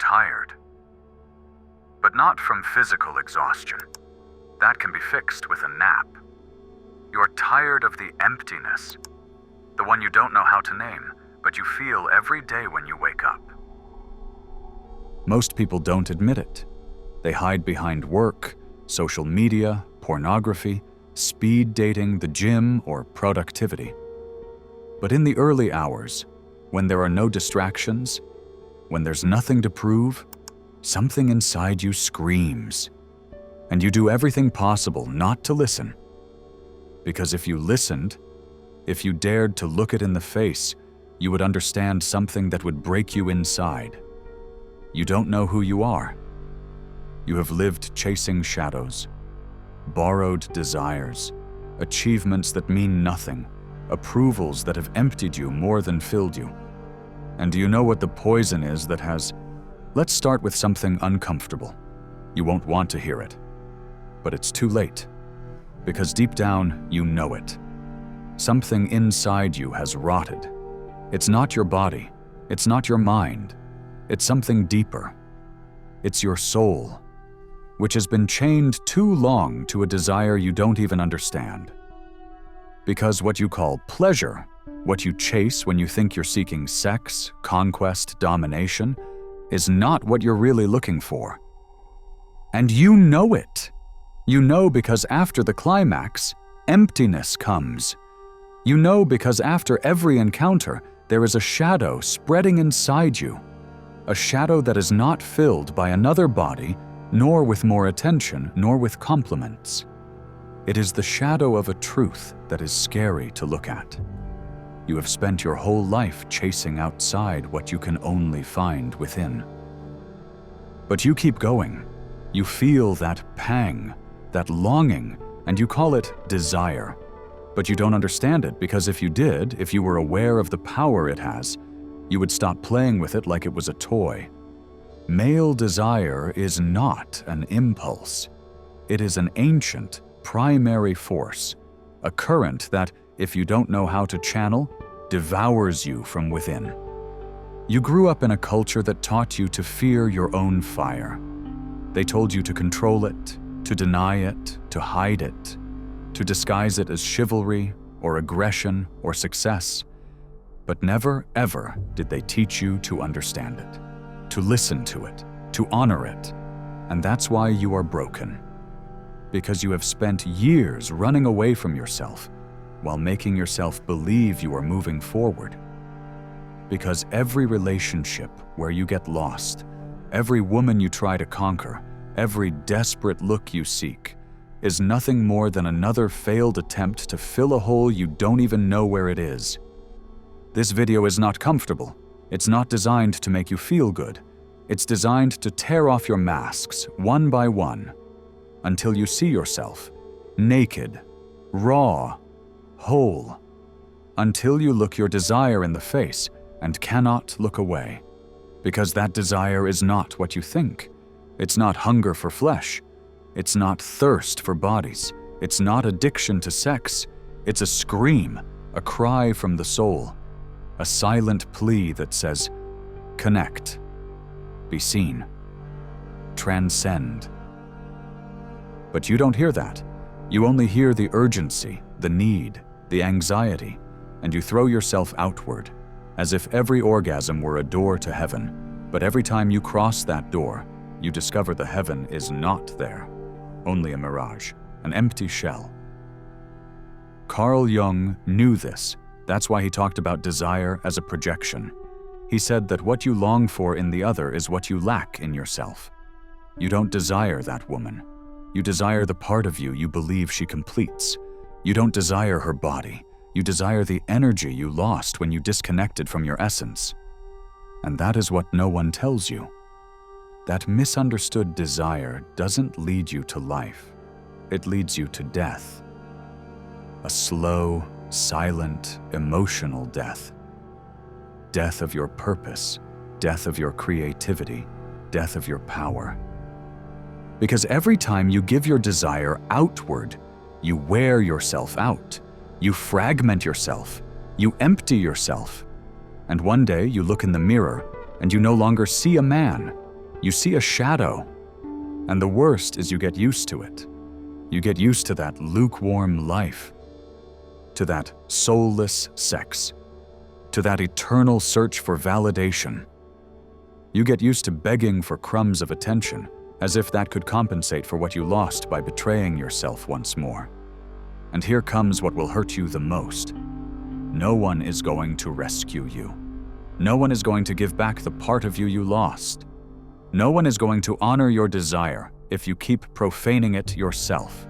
tired. But not from physical exhaustion. That can be fixed with a nap. You're tired of the emptiness, the one you don't know how to name, but you feel every day when you wake up. Most people don't admit it. They hide behind work, social media, pornography, speed dating, the gym, or productivity. But in the early hours, when there are no distractions, when there's nothing to prove, something inside you screams. And you do everything possible not to listen. Because if you listened, if you dared to look it in the face, you would understand something that would break you inside. You don't know who you are. You have lived chasing shadows, borrowed desires, achievements that mean nothing, approvals that have emptied you more than filled you. And do you know what the poison is that has... Let's start with something uncomfortable. You won't want to hear it. But it's too late. Because deep down, you know it. Something inside you has rotted. It's not your body. It's not your mind. It's something deeper. It's your soul, which has been chained too long to a desire you don't even understand. Because what you call pleasure, what you chase when you think you're seeking sex, conquest, domination, is not what you're really looking for. And you know it. You know because after the climax, emptiness comes. You know because after every encounter, there is a shadow spreading inside you. A shadow that is not filled by another body, nor with more attention, nor with compliments. It is the shadow of a truth that is scary to look at. You have spent your whole life chasing outside what you can only find within. But you keep going. You feel that pang, that longing, and you call it desire. But you don't understand it because if you did, if you were aware of the power it has, you would stop playing with it like it was a toy. Male desire is not an impulse. It is an ancient, primary force, a current that, if you don't know how to channel, devours you from within. You grew up in a culture that taught you to fear your own fire. They told you to control it, to deny it, to hide it, to disguise it as chivalry or aggression or success. But never, ever did they teach you to understand it, to listen to it, to honor it. And that's why you are broken. Because you have spent years running away from yourself while making yourself believe you are moving forward. Because every relationship where you get lost, every woman you try to conquer, every desperate look you seek, is nothing more than another failed attempt to fill a hole you don't even know where it is. This video is not comfortable. It's not designed to make you feel good. It's designed to tear off your masks, one by one, until you see yourself, naked, raw, whole, until you look your desire in the face and cannot look away. Because that desire is not what you think. It's not hunger for flesh. It's not thirst for bodies. It's not addiction to sex. It's a scream, a cry from the soul, a silent plea that says, connect, be seen, transcend. But you don't hear that. You only hear the urgency, the need, the anxiety, and you throw yourself outward, as if every orgasm were a door to heaven. But every time you cross that door, you discover the heaven is not there, only a mirage, an empty shell. Carl Jung knew this. That's why he talked about desire as a projection. He said that what you long for in the other is what you lack in yourself. You don't desire that woman. You desire the part of you believe she completes. You don't desire her body. You desire the energy you lost when you disconnected from your essence. And that is what no one tells you. That misunderstood desire doesn't lead you to life. It leads you to death. A slow, silent, emotional death. Death of your purpose, death of your creativity, death of your power. Because every time you give your desire outward, you wear yourself out. You fragment yourself. You empty yourself. And one day you look in the mirror and you no longer see a man. You see a shadow, and the worst is you get used to it. You get used to that lukewarm life, to that soulless sex, to that eternal search for validation. You get used to begging for crumbs of attention, as if that could compensate for what you lost by betraying yourself once more. And here comes what will hurt you the most. No one is going to rescue you. No one is going to give back the part of you you lost. No one is going to honor your desire if you keep profaning it yourself.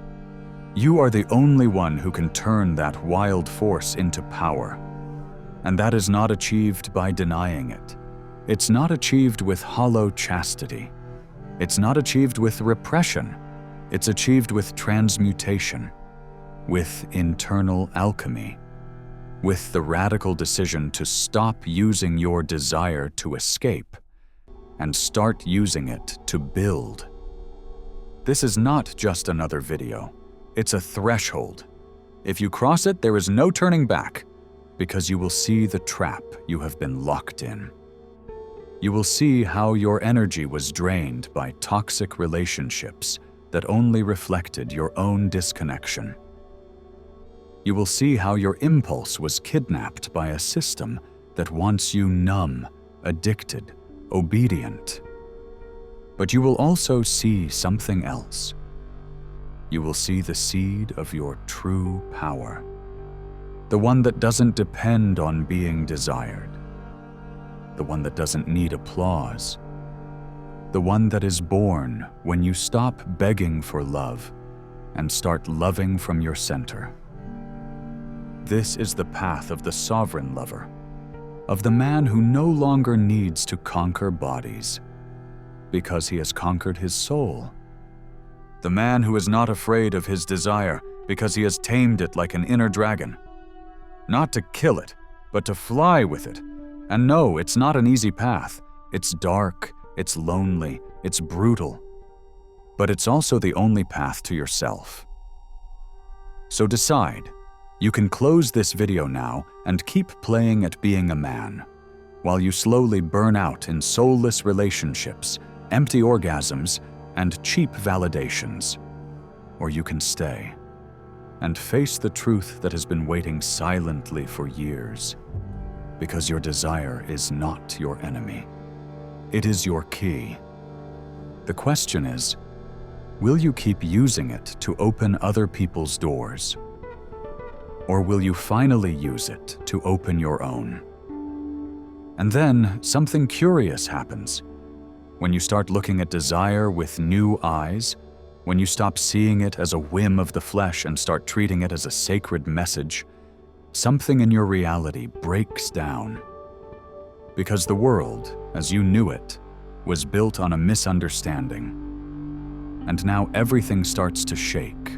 You are the only one who can turn that wild force into power. And that is not achieved by denying it. It's not achieved with hollow chastity. It's not achieved with repression. It's achieved with transmutation, with internal alchemy, with the radical decision to stop using your desire to escape and start using it to build. This is not just another video. It's a threshold. If you cross it, there is no turning back, because you will see the trap you have been locked in. You will see how your energy was drained by toxic relationships that only reflected your own disconnection. You will see how your impulse was kidnapped by a system that wants you numb, addicted, obedient. But you will also see something else. You will see the seed of your true power, the one that doesn't depend on being desired, the one that doesn't need applause, the one that is born when you stop begging for love and start loving from your center. This is the path of the sovereign lover, of the man who no longer needs to conquer bodies, because he has conquered his soul. The man who is not afraid of his desire because he has tamed it like an inner dragon. Not to kill it, but to fly with it. And no, it's not an easy path. It's dark, it's lonely, it's brutal. But it's also the only path to yourself. So decide. You can close this video now and keep playing at being a man, while you slowly burn out in soulless relationships, empty orgasms, and cheap validations. Or you can stay and face the truth that has been waiting silently for years, because your desire is not your enemy. It is your key. The question is, will you keep using it to open other people's doors? Or will you finally use it to open your own? And then something curious happens. When you start looking at desire with new eyes, when you stop seeing it as a whim of the flesh and start treating it as a sacred message, something in your reality breaks down. Because the world, as you knew it, was built on a misunderstanding. And now everything starts to shake.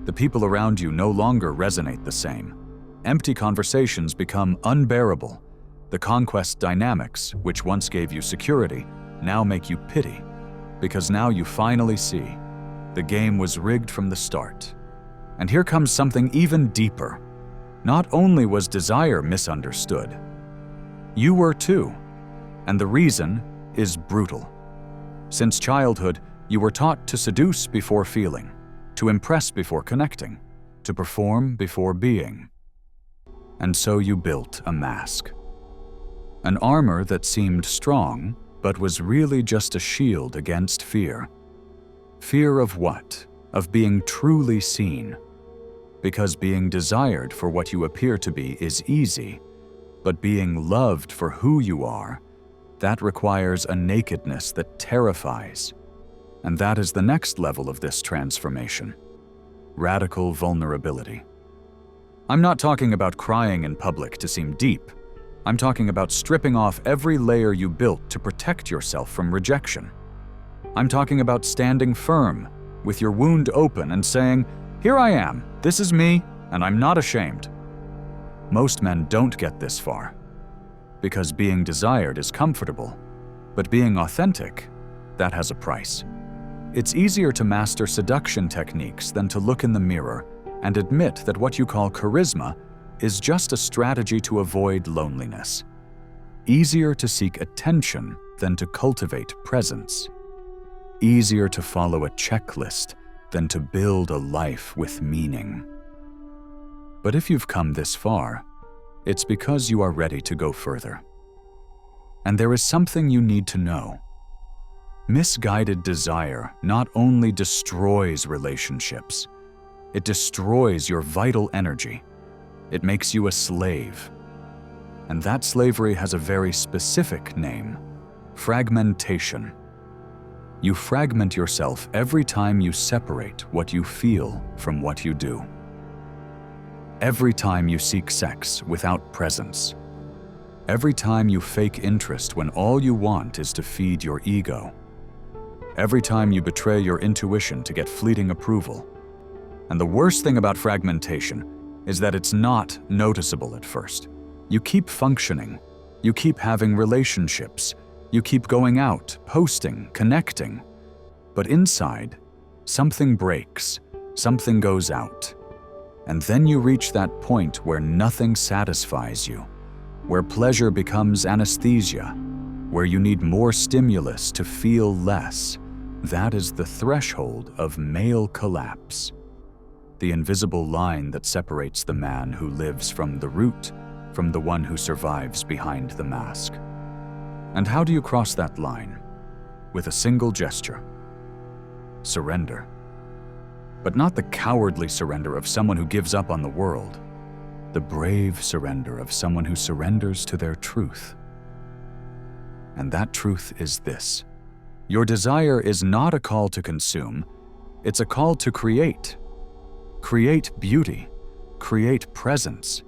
The people around you no longer resonate the same. Empty conversations become unbearable. The conquest dynamics, which once gave you security, now make you pity, because now you finally see the game was rigged from the start. And here comes something even deeper. Not only was desire misunderstood, you were too. And the reason is brutal. Since childhood, you were taught to seduce before feeling, to impress before connecting, to perform before being. And so you built a mask. An armor that seemed strong, but was really just a shield against fear. Fear of what? Of being truly seen. Because being desired for what you appear to be is easy, but being loved for who you are, that requires a nakedness that terrifies. And that is the next level of this transformation. Radical vulnerability. I'm not talking about crying in public to seem deep. I'm talking about stripping off every layer you built to protect yourself from rejection. I'm talking about standing firm, with your wound open and saying, "Here I am, this is me, and I'm not ashamed." Most men don't get this far, because being desired is comfortable, but being authentic, that has a price. It's easier to master seduction techniques than to look in the mirror and admit that what you call charisma is just a strategy to avoid loneliness. Easier to seek attention than to cultivate presence. Easier to follow a checklist than to build a life with meaning. But if you've come this far, it's because you are ready to go further. And there is something you need to know. Misguided desire not only destroys relationships, it destroys your vital energy. It makes you a slave. And that slavery has a very specific name: fragmentation. You fragment yourself every time you separate what you feel from what you do. Every time you seek sex without presence. Every time you fake interest when all you want is to feed your ego. Every time you betray your intuition to get fleeting approval. And the worst thing about fragmentation is that it's not noticeable at first. You keep functioning. You keep having relationships. You keep going out, posting, connecting. But inside, something breaks, something goes out. And then you reach that point where nothing satisfies you, where pleasure becomes anesthesia, where you need more stimulus to feel less. That is the threshold of male collapse. The invisible line that separates the man who lives from the root from the one who survives behind the mask. And how do you cross that line? With a single gesture. Surrender. But not the cowardly surrender of someone who gives up on the world. The brave surrender of someone who surrenders to their truth. And that truth is this: your desire is not a call to consume, it's a call to create. Create beauty, create presence,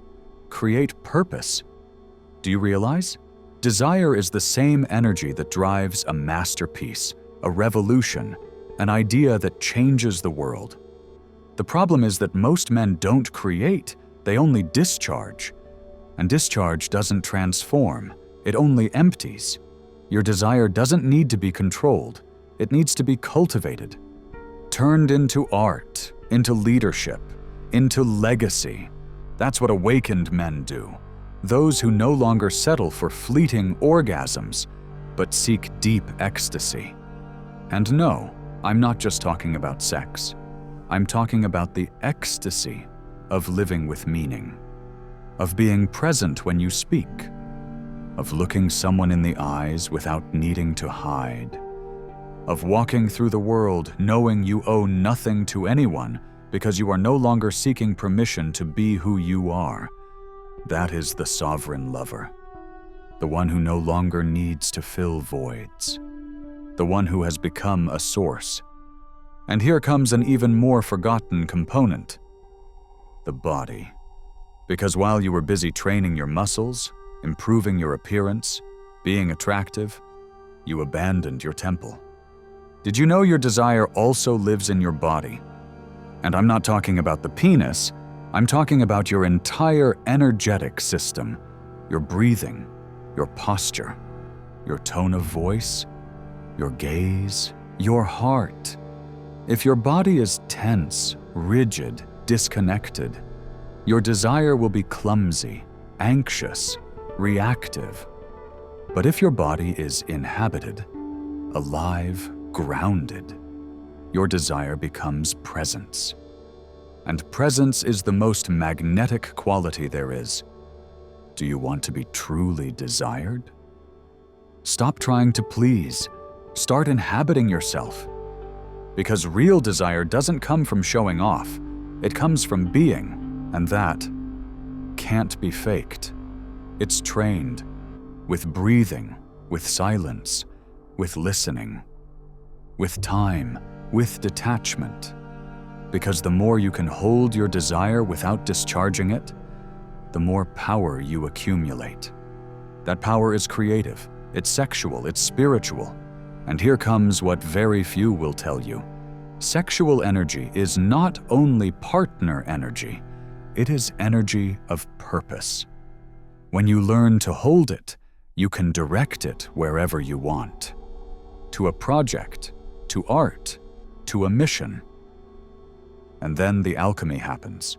create purpose. Do you realize? Desire is the same energy that drives a masterpiece, a revolution, an idea that changes the world. The problem is that most men don't create, they only discharge. And discharge doesn't transform, it only empties. Your desire doesn't need to be controlled, it needs to be cultivated. Turned into art, into leadership, into legacy. That's what awakened men do. Those who no longer settle for fleeting orgasms, but seek deep ecstasy. And no, I'm not just talking about sex. I'm talking about the ecstasy of living with meaning, of being present when you speak, of looking someone in the eyes without needing to hide, of walking through the world knowing you owe nothing to anyone because you are no longer seeking permission to be who you are. That is the sovereign lover, the one who no longer needs to fill voids, the one who has become a source. And here comes an even more forgotten component: the body. Because while you were busy training your muscles, improving your appearance, being attractive, you abandoned your temple. Did you know your desire also lives in your body? And I'm not talking about the penis, I'm talking about your entire energetic system, your breathing, your posture, your tone of voice, your gaze, your heart. If your body is tense, rigid, disconnected, your desire will be clumsy, anxious, reactive. But if your body is inhabited, alive, grounded, your desire becomes presence. And presence is the most magnetic quality there is. Do you want to be truly desired? Stop trying to please. Start inhabiting yourself. Because real desire doesn't come from showing off. It comes from being, and that can't be faked. It's trained, with breathing, with silence, with listening, with time, with detachment. Because the more you can hold your desire without discharging it, the more power you accumulate. That power is creative, it's sexual, it's spiritual. And here comes what very few will tell you. Sexual energy is not only partner energy, it is energy of purpose. When you learn to hold it, you can direct it wherever you want. To a project, to art, to a mission. And then the alchemy happens.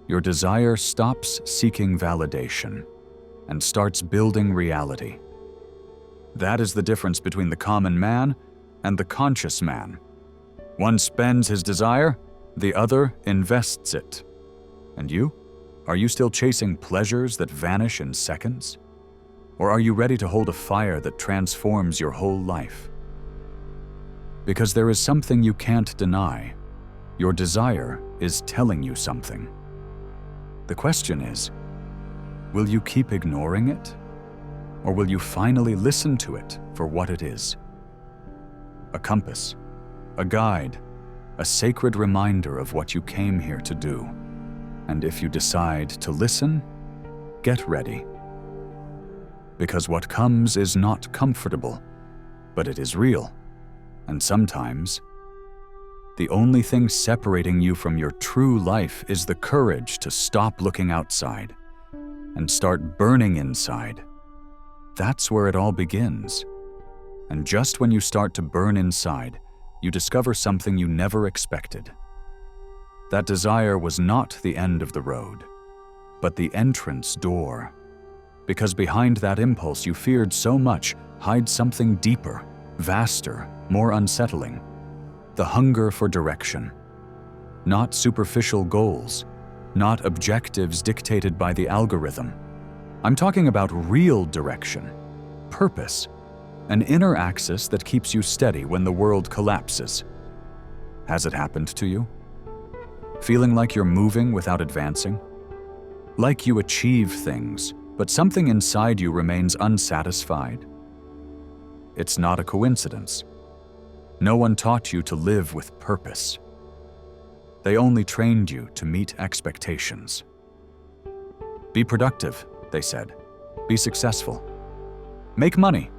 Your desire stops seeking validation. and starts building reality. That is the difference between the common man and the conscious man. One spends his desire, the other invests it. And you? Are you still chasing pleasures that vanish in seconds? Or are you ready to hold a fire that transforms your whole life? Because there is something you can't deny. Your desire is telling you something. The question is, will you keep ignoring it? Or will you finally listen to it for what it is? A compass, a guide, a sacred reminder of what you came here to do. And if you decide to listen, get ready. Because what comes is not comfortable, but it is real. And sometimes, the only thing separating you from your true life is the courage to stop looking outside and start burning inside. That's where it all begins. And just when you start to burn inside, you discover something you never expected. That desire was not the end of the road, but the entrance door. Because behind that impulse you feared so much hides something deeper, vaster, more unsettling. The hunger for direction. Not superficial goals, not objectives dictated by the algorithm. I'm talking about real direction, purpose, an inner axis that keeps you steady when the world collapses. Has it happened to you? Feeling like you're moving without advancing? Like you achieve things, but something inside you remains unsatisfied? It's not a coincidence. No one taught you to live with purpose. They only trained you to meet expectations. Be productive, they said. Be successful. Make money.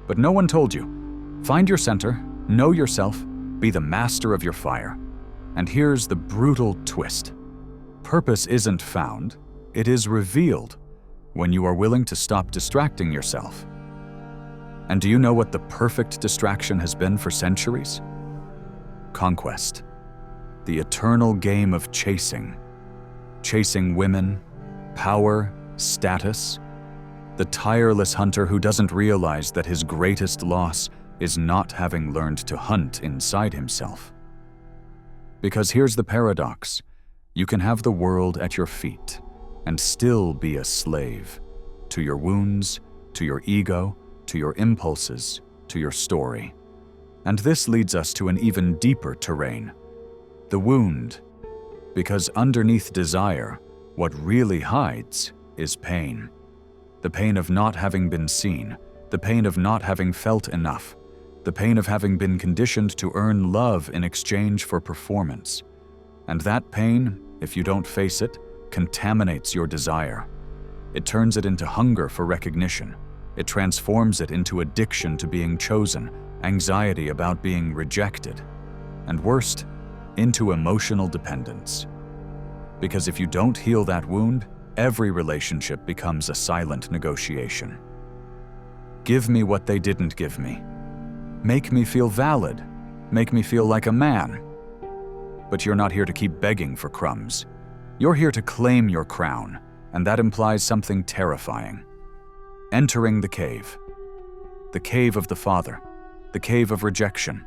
But no one told you. Find your center, know yourself, be the master of your fire. And here's the brutal twist. Purpose isn't found, it is revealed when you are willing to stop distracting yourself. And do you know what the perfect distraction has been for centuries? Conquest. The eternal game of chasing. Chasing women, power, status. The tireless hunter who doesn't realize that his greatest loss is not having learned to hunt inside himself. Because here's the paradox. You can have the world at your feet and still be a slave to your wounds, to your ego, to your impulses, to your story. And this leads us to an even deeper terrain, the wound. Because underneath desire, what really hides is pain. The pain of not having been seen, the pain of not having felt enough, the pain of having been conditioned to earn love in exchange for performance. And that pain, if you don't face it, contaminates your desire. It turns it into hunger for recognition. It transforms it into addiction to being chosen, anxiety about being rejected, and worst, into emotional dependence. Because if you don't heal that wound, every relationship becomes a silent negotiation. Give me what they didn't give me. Make me feel valid. Make me feel like a man. But you're not here to keep begging for crumbs. You're here to claim your crown, and that implies something terrifying. Entering the cave of the Father, the cave of rejection,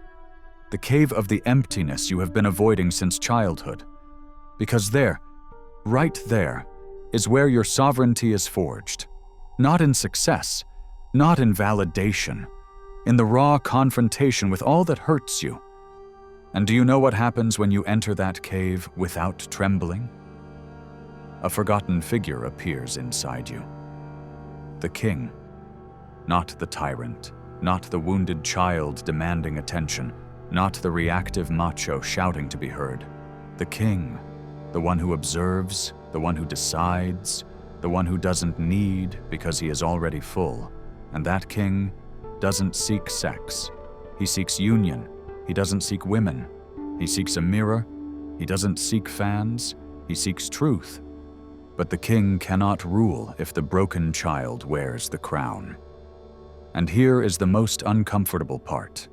the cave of the emptiness you have been avoiding since childhood. Because there, right there, is where your sovereignty is forged. Not in success, not in validation, in the raw confrontation with all that hurts you. And do you know what happens when you enter that cave without trembling? A forgotten figure appears inside you. The king, not the tyrant, not the wounded child demanding attention, not the reactive macho shouting to be heard. The king, the one who observes, the one who decides, the one who doesn't need because he is already full. And that king doesn't seek sex. He seeks union. He doesn't seek women. He seeks a mirror. He doesn't seek fans. He seeks truth. But the king cannot rule if the broken child wears the crown. And here is the most uncomfortable part.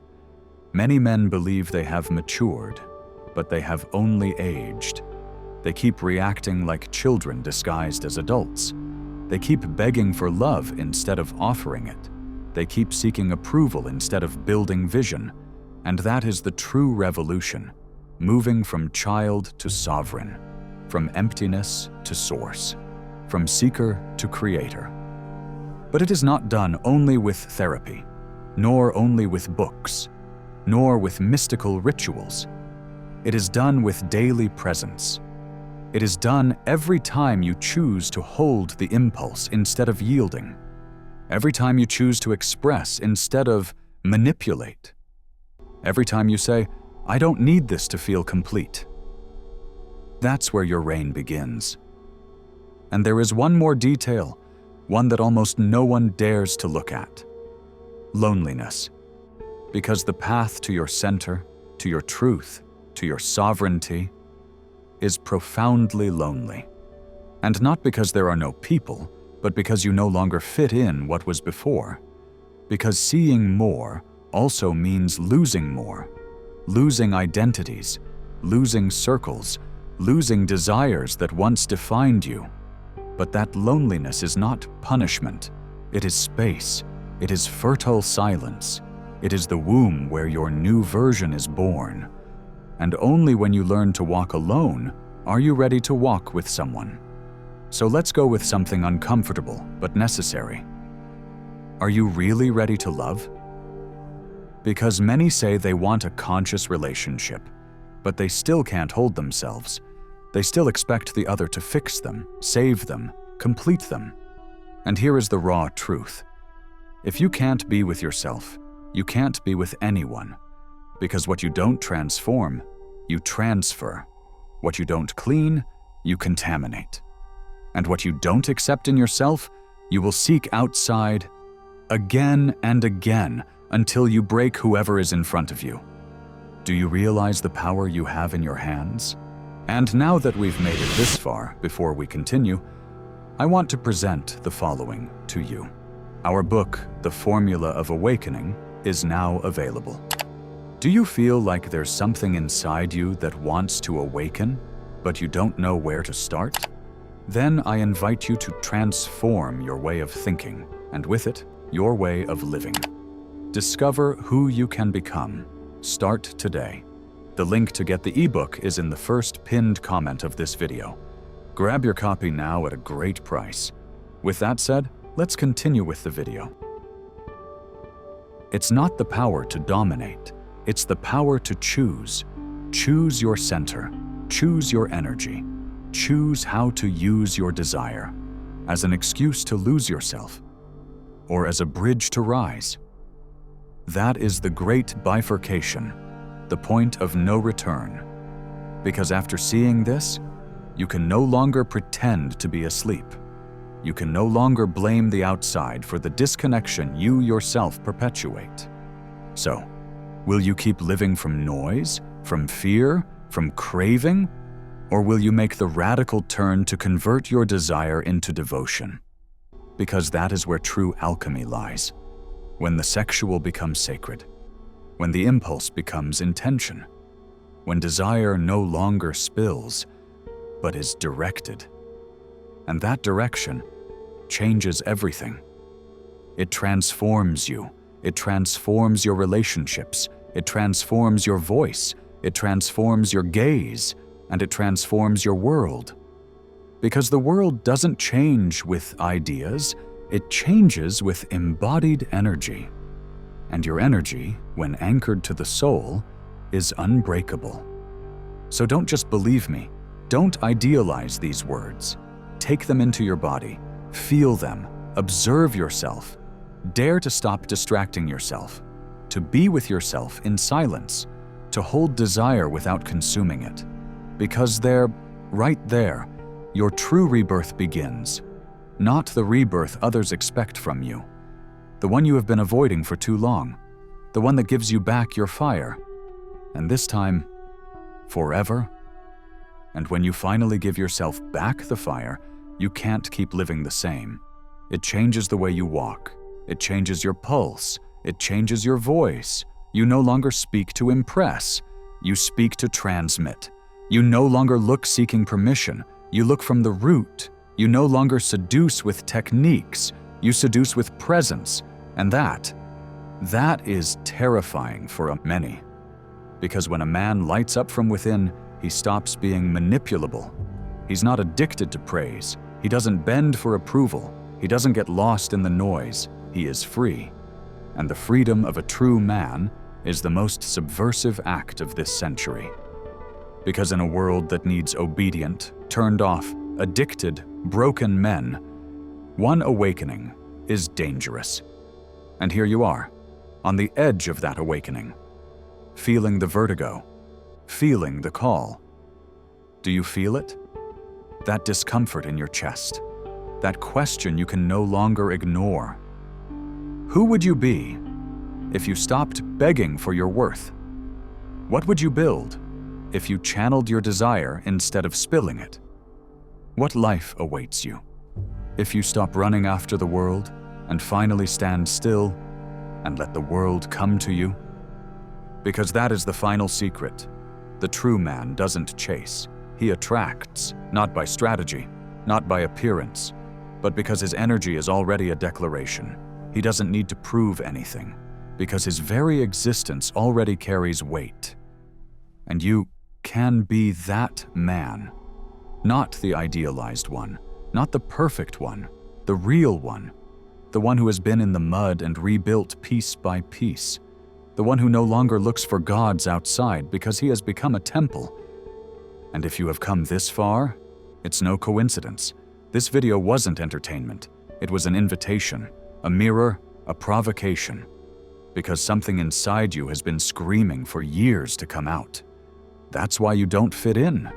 Many men believe they have matured, but they have only aged. They keep reacting like children disguised as adults. They keep begging for love instead of offering it. They keep seeking approval instead of building vision. And that is the true revolution, moving from child to sovereign, from emptiness to source, from seeker to creator. But it is not done only with therapy, nor only with books, nor with mystical rituals. It is done with daily presence. It is done every time you choose to hold the impulse instead of yielding, every time you choose to express instead of manipulate, every time you say, "I don't need this to feel complete." That's where your reign begins. And there is one more detail, one that almost no one dares to look at: loneliness. Because the path to your center, to your truth, to your sovereignty, is profoundly lonely. And not because there are no people, but because you no longer fit in what was before. Because seeing more also means losing more, losing identities, losing circles, losing desires that once defined you. But that loneliness is not punishment. It is space. It is fertile silence. It is the womb where your new version is born. And only when you learn to walk alone are you ready to walk with someone. So let's go with something uncomfortable but necessary. Are you really ready to love? Because many say they want a conscious relationship, but they still can't hold themselves. They still expect the other to fix them, save them, complete them. And here is the raw truth. If you can't be with yourself, you can't be with anyone. Because what you don't transform, you transfer. What you don't clean, you contaminate. And what you don't accept in yourself, you will seek outside again and again until you break whoever is in front of you. Do you realize the power you have in your hands? And now that we've made it this far, before we continue, I want to present the following to you. Our book, The Formula of Awakening, is now available. Do you feel like there's something inside you that wants to awaken, but you don't know where to start? Then I invite you to transform your way of thinking, and with it, your way of living. Discover who you can become. Start today. The link to get the ebook is in the first pinned comment of this video. Grab your copy now at a great price. With that said, let's continue with the video. It's not the power to dominate. It's the power to choose. Choose your center. Choose your energy. Choose how to use your desire as an excuse to lose yourself or as a bridge to rise. That is the great bifurcation, the point of no return. Because after seeing this, you can no longer pretend to be asleep. You can no longer blame the outside for the disconnection you yourself perpetuate. So, will you keep living from noise, from fear, from craving? Or will you make the radical turn to convert your desire into devotion? Because that is where true alchemy lies. When the sexual becomes sacred. When the impulse becomes intention. When desire no longer spills, but is directed. And that direction changes everything. It transforms you. It transforms your relationships. It transforms your voice. It transforms your gaze. And it transforms your world. Because the world doesn't change with ideas, it changes with embodied energy. And your energy, when anchored to the soul, is unbreakable. So don't just believe me. Don't idealize these words. Take them into your body. Feel them. Observe yourself. Dare to stop distracting yourself. To be with yourself in silence. To hold desire without consuming it. Because there, right there, your true rebirth begins. Not the rebirth others expect from you. The one you have been avoiding for too long. The one that gives you back your fire. And this time, forever. And when you finally give yourself back the fire, you can't keep living the same. It changes the way you walk. It changes your pulse. It changes your voice. You no longer speak to impress. You speak to transmit. You no longer look seeking permission. You look from the root. You no longer seduce with techniques, you seduce with presence, and that is terrifying for many. Because when a man lights up from within, he stops being manipulable. He's not addicted to praise. He doesn't bend for approval. He doesn't get lost in the noise. He is free. And the freedom of a true man is the most subversive act of this century. Because in a world that needs obedient, turned off, addicted, broken men, one awakening is dangerous. And here you are, on the edge of that awakening, feeling the vertigo, feeling the call. Do you feel it? That discomfort in your chest, that question you can no longer ignore. Who would you be if you stopped begging for your worth? What would you build if you channeled your desire instead of spilling it? What life awaits you if you stop running after the world and finally stand still and let the world come to you? Because that is the final secret. The true man doesn't chase. He attracts, not by strategy, not by appearance, but because his energy is already a declaration. He doesn't need to prove anything, because his very existence already carries weight. And you can be that man, not the idealized one, not the perfect one, the real one, the one who has been in the mud and rebuilt piece by piece, the one who no longer looks for gods outside because he has become a temple. And if you have come this far, it's no coincidence. This video wasn't entertainment. It was an invitation, a mirror, a provocation, because something inside you has been screaming for years to come out. That's why you don't fit in.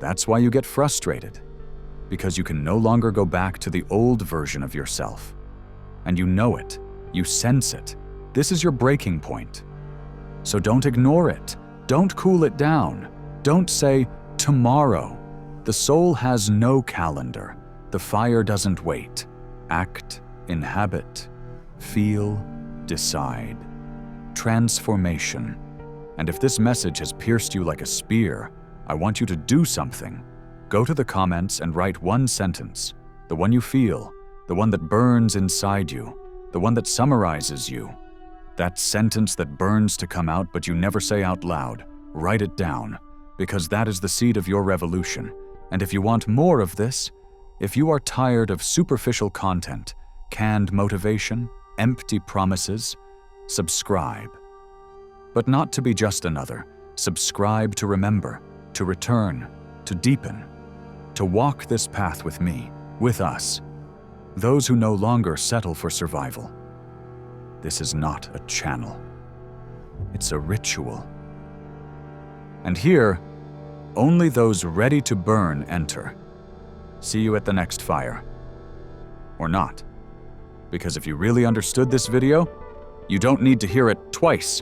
That's why you get frustrated, because you can no longer go back to the old version of yourself. And you know it, you sense it. This is your breaking point. So don't ignore it. Don't cool it down. Don't say, tomorrow. The soul has no calendar. The fire doesn't wait. Act, inhabit, feel, decide. Transformation. And if this message has pierced you like a spear, I want you to do something. Go to the comments and write one sentence, the one you feel, the one that burns inside you, the one that summarizes you. That sentence that burns to come out but you never say out loud. Write it down, because that is the seed of your revolution. And if you want more of this, if you are tired of superficial content, canned motivation, empty promises, subscribe. But not to be just another. Subscribe to remember, to return, to deepen, to walk this path with me, with us, those who no longer settle for survival. This is not a channel. It's a ritual. And here, only those ready to burn enter. See you at the next fire. Or not. Because if you really understood this video, you don't need to hear it twice.